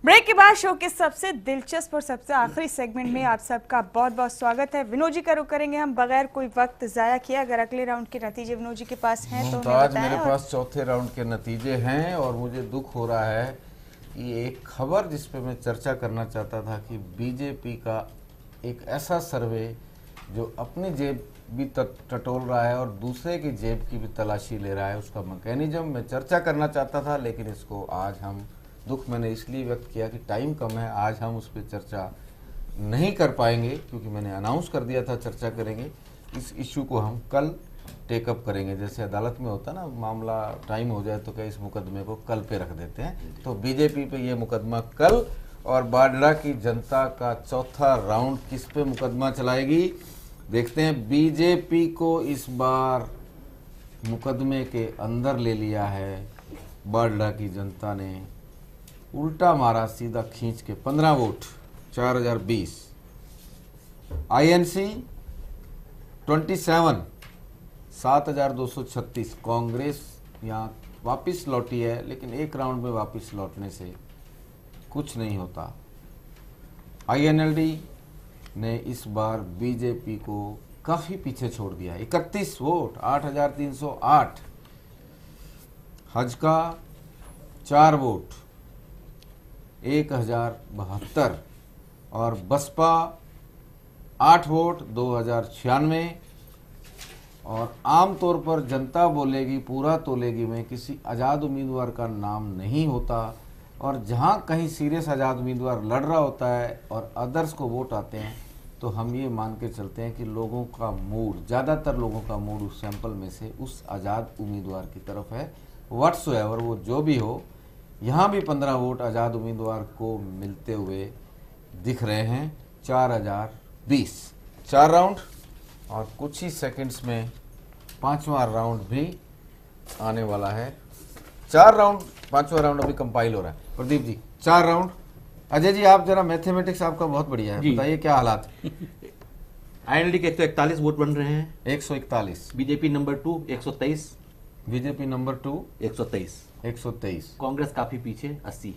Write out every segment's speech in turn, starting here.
Break के बाद show के सबसे दिलचस्प और सबसे आखिरी सेगमेंट में आप सबका बहुत बहुत स्वागत है। विनोद जी का रुख करेंगे हम बगैर कोई वक्त जाया किए। अगर अगले राउंड के नतीजे विनोद जी के पास हैं तो हमें आज बताएं। मेरे पास चौथे राउंड के नतीजे हैं और मुझे दुख हो रहा है कि एक खबर जिस पे मैं चर्चा करना चाहता था कि बीजेपी का एक ऐसा सर्वे जो अपनी जेब भी टटोल रहा है और दूसरे की जेब की भी तलाशी ले रहा है, उसका मैकेनिज्म मैं चर्चा करना चाहता था, लेकिन इसको आज हम दुख मैंने इसलिए व्यक्त किया कि टाइम कम है, आज हम उस पर चर्चा नहीं कर पाएंगे क्योंकि मैंने अनाउंस कर दिया था चर्चा करेंगे। इस इशू को हम कल टेकअप करेंगे। जैसे अदालत में होता ना, मामला टाइम हो जाए तो क्या इस मुकदमे को कल पे रख देते हैं, तो बीजेपी पे ये मुकदमा कल। और बाडरा की जनता का चौथा राउंड किस पे मुकदमा चलाएगी देखते हैं। बीजेपी को इस बार मुकदमे के अंदर ले लिया है। बाडरा की जनता ने उल्टा मारा, सीधा खींच के 15 वोट 4020। आईएनसी 27 7236। कांग्रेस यहाँ वापस लौटी है, लेकिन एक राउंड में वापस लौटने से कुछ नहीं होता। आईएनएलडी ने इस बार बीजेपी को काफी पीछे छोड़ दिया, 31 वोट 8308। हज का 4 वोट 1072 और बसपा 8 वोट 2096। और आमतौर पर जनता बोलेगी पूरा तोलेगी में किसी आज़ाद उम्मीदवार का नाम नहीं होता, और जहां कहीं सीरियस आज़ाद उम्मीदवार लड़ रहा होता है और अदर्स को वोट आते हैं तो हम ये मान के चलते हैं कि लोगों का मूड, ज़्यादातर लोगों का मूड उस सैंपल में से उस आज़ाद उम्मीदवार की तरफ है। व्हाट्सएवर वो जो भी हो, यहाँ भी 15 वोट आज़ाद उम्मीदवार को मिलते हुए दिख रहे हैं। 4020। 4 राउंड और कुछ ही सेकंड्स में 5वां राउंड भी आने वाला है। 4 राउंड, 5वां राउंड अभी कंपाइल हो रहा है। प्रदीप जी 4 राउंड। अजय जी आप जरा, मैथमेटिक्स आपका बहुत बढ़िया है, बताइए क्या हालात। आईएनएलडी के 141 वोट बन रहे हैं। 141। BJP number 2 123। BJP number 2 123। 123। Congress काफी पीछे 80।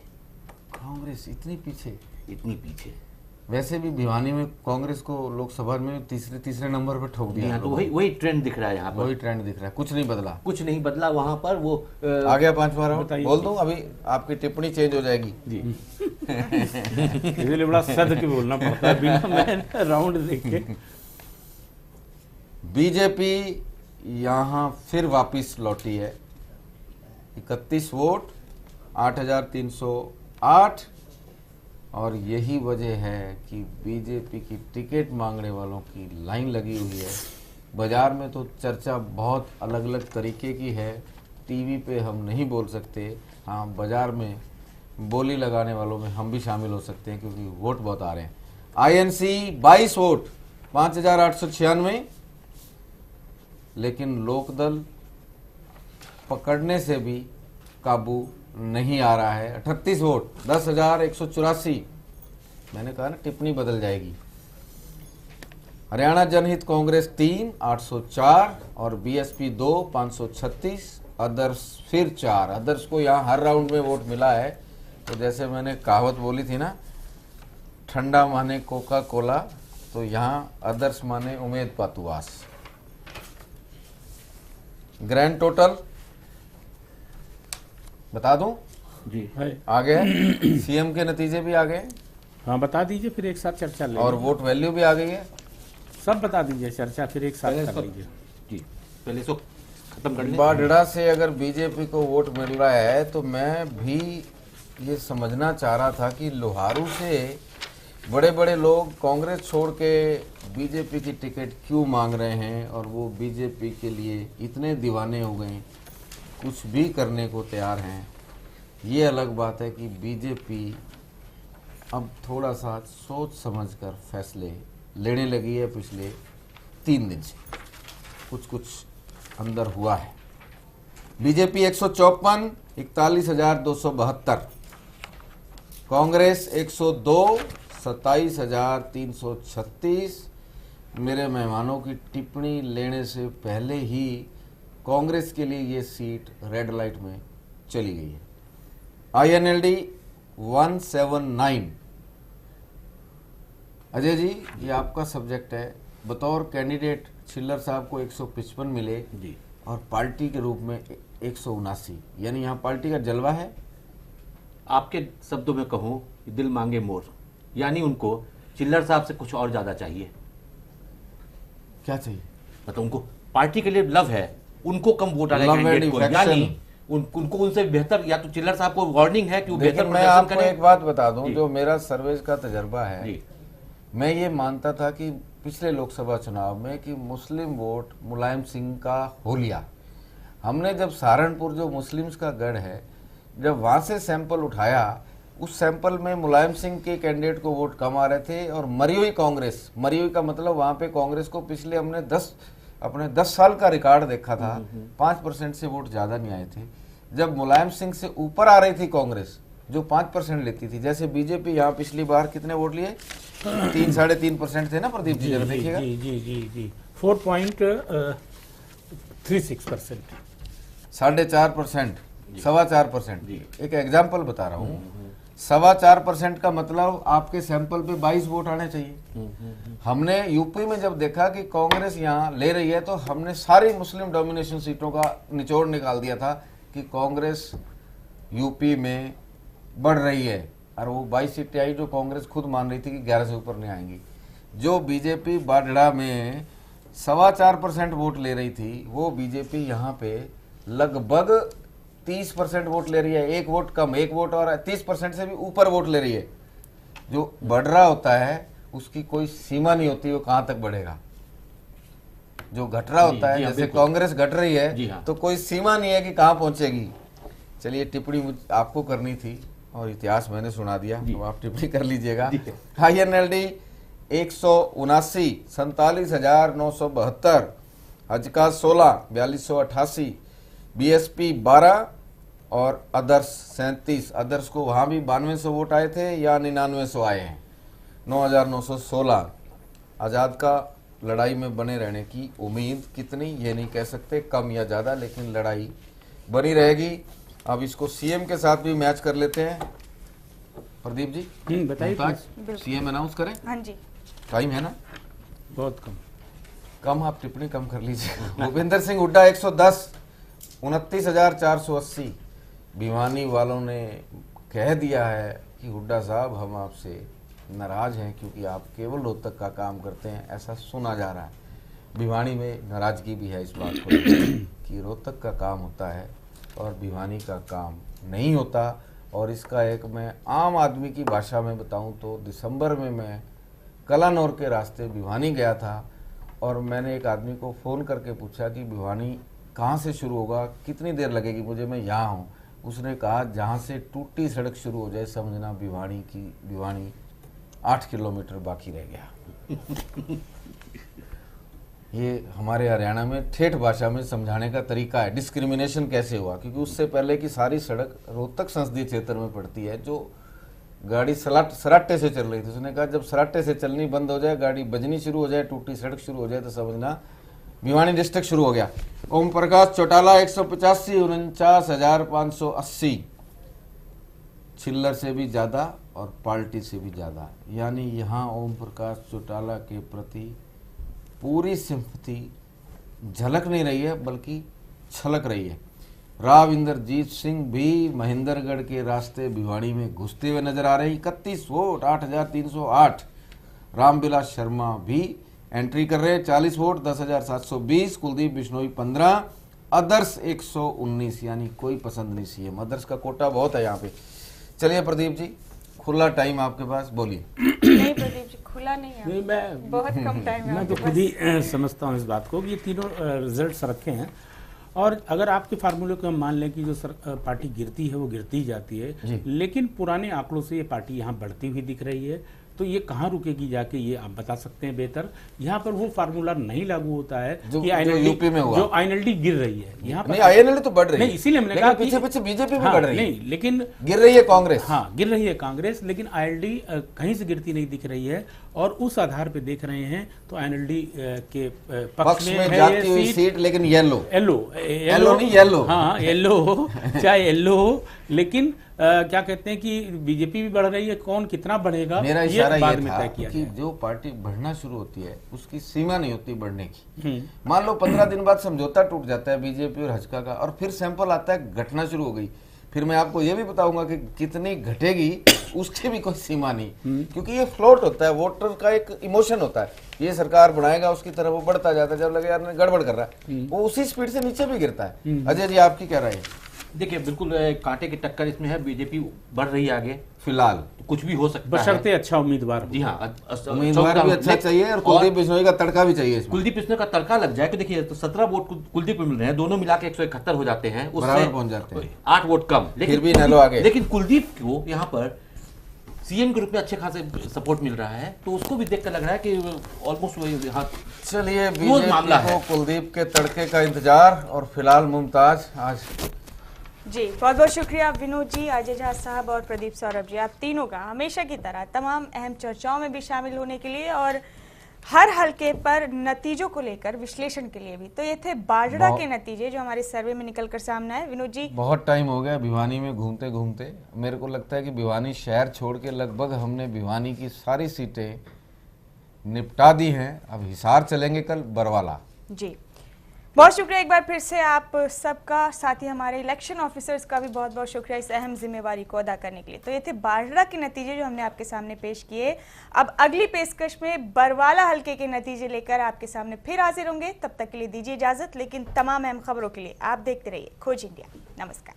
कांग्रेस इतनी पीछे? इतनी पीछे। वैसे भी भिवानी में कांग्रेस को लोकसभा में तीसरे नंबर पर ठोक दिया। तो वही ट्रेंड दिख रहा है यहाँ पर। वही ट्रेंड दिख रहा है, कुछ नहीं बदला। कुछ नहीं बदला वहां पर। वो आ गया 5वां राउंड। बोल दूं अभी आपकी टिप्पणी चेंज हो जाएगी जी। इसलिए बड़ा सद के बोलना पड़ता है बिना मैं राउंड देख के। बीजेपी यहाँ फिर वापिस लौटी है। 31 वोट 8308। और यही वजह है कि बीजेपी की टिकट मांगने वालों की लाइन लगी हुई है। बाजार में तो चर्चा बहुत अलग अलग तरीके की है, टीवी पे हम नहीं बोल सकते। हाँ, बाजार में बोली लगाने वालों में हम भी शामिल हो सकते हैं क्योंकि वोट बहुत आ रहे हैं। INC 22 vote 5896। लेकिन लोकदल पकड़ने से भी काबू नहीं आ रहा है। 38 वोट 10,184। मैंने कहा ना टिप्पणी बदल जाएगी। हरियाणा जनहित कांग्रेस 3 804 और बीएसपी 2 536। अदर्स फिर 4। अदर्स को यहाँ हर राउंड में वोट मिला है। तो जैसे मैंने कहावत बोली थी ना, ठंडा माने कोका कोला, तो यहाँ अदर्स माने उमेद पातुवास। ग्रैंड टोटल बता दूं जी है। आ गए। सीएम के नतीजे भी आ गए। हाँ बता दीजिए, फिर एक साथ चर्चा ले। और वोट वैल्यू भी आ गई है। सब बता दीजिए, चर्चा फिर एक साथ कर लीजिए। जी पहले इसको खत्म कर लें। बाडड़ा से अगर बीजेपी को वोट मिल रहा है तो मैं भी ये समझना चाह रहा था कि लोहारू से बड़े बड़े लोग कांग्रेस छोड़ के बीजेपी की टिकट क्यों मांग रहे हैं, और वो बीजेपी के लिए इतने दीवाने हो गए, कुछ भी करने को तैयार हैं। ये अलग बात है कि बीजेपी अब थोड़ा सा सोच समझकर फैसले लेने लगी है। पिछले 3 दिन से कुछ अंदर हुआ है। बीजेपी 154 41,272। कांग्रेस 102 27,336। मेरे मेहमानों की टिप्पणी लेने से पहले ही कांग्रेस के लिए ये सीट रेड लाइट में चली गई है। आईएनएलडी 179। अजय जी, ये आपका सब्जेक्ट है। बतौर कैंडिडेट छिल्लर साहब को 155 मिले जी। और पार्टी के रूप में 179, यानी यहाँ पार्टी का जलवा है। आपके शब्दों में कहूं, दिल मांगे मोर, यानी उनको चिल्लर साहब से कुछ और ज्यादा चाहिए। क्या चाहिए? मतलब उनको पार्टी के लिए लव है, उनको कम वोट आने Love and कैंडिडेट को, affection। यानी उनको उनसे बेहतर, या तो चिल्लर साहब को वार्निंग है कि वो लेकिन बेहतर मैं प्रदर्शन आपको करें। एक बात बता दूं, जी। जो मेरा सर्वेज का तजर्बा है, जी। मैं ये मानता था कि पिछले लोकसभा चुनाव में कि मुस्लिम वोट मुलायम सिंह का हो लिया। हमने जब सहारनपुर, जो मुस्लिम्स का गढ़ है, जब वहाँ से सैंपल उठाया, उस सैंपल में मुलायम सिंह के कैंडिडेट को वोट कम आ रहे थे और मरी हुई कांग्रेस, मरी हुई का मतलब वहाँ पे कांग्रेस को पिछले हमने 10 साल का रिकॉर्ड देखा था, 5% से वोट ज़्यादा नहीं आए थे। जब मुलायम सिंह से ऊपर आ रही थी कांग्रेस, जो 5% लेती थी, जैसे बीजेपी यहाँ पिछली बार कितने वोट लिए? 3-3.5% थे ना प्रदीप जी, जरा देखिएगा। जी जी जी जी 4.36%। 4.5%, 4.25%। जी। एक एग्जाम्पल बता रहा हूँ, 4.25% का मतलब आपके सैंपल पे 22 वोट आने चाहिए। हमने यूपी में जब देखा कि कांग्रेस यहाँ ले रही है, तो हमने सारी मुस्लिम डोमिनेशन सीटों का निचोड़ निकाल दिया था कि कांग्रेस यूपी में बढ़ रही है, और वो 22 सीटें आई जो कांग्रेस खुद मान रही थी कि 11 से ऊपर नहीं आएंगी। जो बीजेपी बाडड़ा में 4.25% वोट ले रही थी, वो बीजेपी यहाँ पे लगभग 30% वोट ले रही है। एक वोट कम, एक वोट और 30% से भी ऊपर वोट ले रही है। जो बढ़ रहा होता है उसकी कोई सीमा नहीं होती, वो कहाँ तक बढ़ेगा। जो घट रहा होता है, जी हाँ, जैसे बिल्कुल। कांग्रेस घट रही जी है, हाँ। तो कोई सीमा नहीं है कि कहाँ पहुंचेगी। चलिए, टिप्पणी आपको करनी थी और इतिहास मैंने सुना दिया, जी। तो आप टिप्पणी कर लीजिएगा। जी। INLD 179, 47,972, हज का 16, 4288, BSP 12 और अदर्स 37। अदर्स को वहाँ भी 9200 वोट आए थे या 9900 आए हैं, 9,916। आज़ाद का लड़ाई में बने रहने की उम्मीद कितनी, ये नहीं कह सकते, कम या ज़्यादा, लेकिन लड़ाई बनी रहेगी। अब इसको सीएम के साथ भी मैच कर लेते हैं। प्रदीप जी, बताइए बिल्कुल। सीएम अनाउंस करें, हाँ जी। टाइम है ना? बहुत कम। कम, आप टिप्पणी कम कर लीजिए। भूपेंद्र सिंह हुड्डा 110, 29,480। भिवानी वालों ने कह दिया है कि हुड्डा साहब, हम आपसे नाराज हैं क्योंकि आप केवल रोहतक का काम करते हैं, ऐसा सुना जा रहा है। भिवानी में नाराजगी भी है इस बात को कि रोहतक का काम होता है और भिवानी का काम नहीं होता। और इसका एक मैं आम आदमी की भाषा में बताऊं तो, दिसंबर में मैं कलानौर के रास्ते भिवानी गया था और मैंने एक आदमी को फ़ोन करके पूछा कि भिवानी कहाँ से शुरू होगा, कितनी देर लगेगी मुझे, मैं यहाँ हूँ। उसने कहा जहाँ से टूटी सड़क शुरू हो जाए समझना भिवानी 8 किलोमीटर बाकी रह गया। ये हमारे हरियाणा में ठेठ भाषा में समझाने का तरीका है, डिस्क्रिमिनेशन कैसे हुआ। क्योंकि उससे पहले की सारी सड़क रोहतक संसदीय क्षेत्र में पड़ती है, जो गाड़ी सराटे से चल रही थी। उसने कहा जब सराटे से चलनी बंद हो जाए, गाड़ी बजनी शुरू हो जाए, टूटी सड़क शुरू हो जाए, तो समझना भिवानी डिस्ट्रिक्ट शुरू हो गया। ओम प्रकाश चौटाला 185, 49,580। छिल्लर से भी ज़्यादा और पार्टी से भी ज़्यादा, यानी यहाँ ओम प्रकाश चौटाला के प्रति पूरी सिंपैथी झलक नहीं रही है बल्कि छलक रही है। राव इंद्रजीत सिंह भी महेंद्रगढ़ के रास्ते भिवानी में घुसते हुए नजर आ रहे हैं, 31 वोट, 8,308। रामविलास शर्मा भी एंट्री कर रहे हैं, 40 वोट, 10,720। कुलदीप बिश्नोई 15, अदर्स 119, यानी कोई पसंद नहीं सीएम। अदर्स का कोटा बहुत है यहाँ पे। चलिए प्रदीप जी, खुला टाइम आपके पास, बोलिए। नहीं प्रदीप जी, खुला नहीं है, नहीं, मैं बहुत कम टाइम है मैं तो आपके खुद पास। ही समझता हूँ इस बात को कि ये तीनों रिजल्ट्स रखे हैं, और अगर आपके फार्मूले को हम मान लें कि जो पार्टी गिरती है वो गिरती ही जाती है, लेकिन पुराने आंकड़ों से ये पार्टी यहाँ बढ़ती हुई दिख रही है, तो ये कहाँ रुकेगी जाके, ये आप बता सकते हैं बेहतर। यहाँ पर वो फार्मूला नहीं लागू होता है जो कि यूपी में हुआ, जो INLD गिर रही है यहाँ पर। नहीं, INLD तो बढ़ रही है, नहीं, इसीलिए मैंने कहा पीछे पीछे बीजेपी भी हाँ, बढ़ रही है, नहीं, लेकिन गिर रही है कांग्रेस। हाँ, गिर रही है कांग्रेस, लेकिन INLD कहीं से गिरती नहीं दिख रही है। और उस आधार पे देख रहे हैं तो INLD के पक्ष में है जाती हुई ये सीट, लेकिन येलो नहीं, येलो, हाँ, चाहे येलो हो, लेकिन क्या कहते हैं कि बीजेपी भी बढ़ रही है, कौन कितना बढ़ेगा मेरा ये इशारा बाद ये में था तय किया कि जाएगा। जो पार्टी बढ़ना शुरू होती है उसकी सीमा नहीं होती बढ़ने की। हम्म। मान लो 15 दिन बाद समझौता टूट जाता है बीजेपी और हजका का, और फिर सैंपल आता है घटना शुरू हो गई, फिर मैं आपको ये भी बताऊंगा कि कितनी घटेगी उसकी भी कोई सीमा नहीं, क्योंकि ये फ्लोट होता है, वोटर का एक इमोशन होता है। ये सरकार बढ़ाएगा उसकी तरफ वो बढ़ता जाता है, जब लगे यार गड़बड़ कर रहा है वो उसी स्पीड से नीचे भी गिरता है। अजय जी आपकी क्या राय है? देखिए बिल्कुल कांटे की टक्कर इसमें है, बीजेपी बढ़ रही है आगे, फिलहाल तो कुछ भी हो सकता है। बशर्ते अच्छा उम्मीदवार हो। जी हाँ, उम्मीदवार भी अच्छा चाहिए और कुलदीप बिश्नोई का तड़का भी चाहिए इसमें। कुलदीप बिश्नोई का तड़का लग जाए, तो देखिए तो 17 वोट कुलदीप को मिल रहे हैं, दोनों मिला के 171 हो जाते हैं, बराबर पहुंच जाते हैं। 8 वोट कम, फिर भी नलो आगे। लेकिन कुलदीप को यहाँ पर सीएम के रूप में अच्छे खासे सपोर्ट मिल रहा है, तो उसको भी देखकर लग रहा है कि ऑलमोस्ट वही यहाँ चलिए मामला बीजेपी है। को कुलदीप के तड़के का इंतजार, और फिलहाल मुमताज आज जी बहुत बहुत शुक्रिया विनोद जी, अजय झा साहब और प्रदीप सौरभ जी, आप तीनों का हमेशा की तरह तमाम अहम चर्चाओं में भी शामिल होने के लिए और हर हलके पर नतीजों को लेकर विश्लेषण के लिए भी। तो ये थे बाजड़ा के नतीजे जो हमारे सर्वे में निकलकर सामने आए। विनोद जी, बहुत टाइम हो गया भिवानी में घूमते घूमते, मेरे को लगता है कि भिवानी शहर छोड़ के लगभग हमने भिवानी की सारी सीटें निपटा दी हैं। अब हिसार चलेंगे कल बरवाला। जी बहुत शुक्रिया एक बार फिर से आप सबका, साथ ही हमारे इलेक्शन ऑफिसर्स का भी बहुत बहुत शुक्रिया इस अहम जिम्मेवारी को अदा करने के लिए। तो ये थे बाजड़ा के नतीजे जो हमने आपके सामने पेश किए। अब अगली पेशकश में बरवाला हलके के नतीजे लेकर आपके सामने फिर हाजिर होंगे। तब तक के लिए दीजिए इजाजत, लेकिन तमाम अहम खबरों के लिए आप देखते रहिए खोज इंडिया। नमस्कार।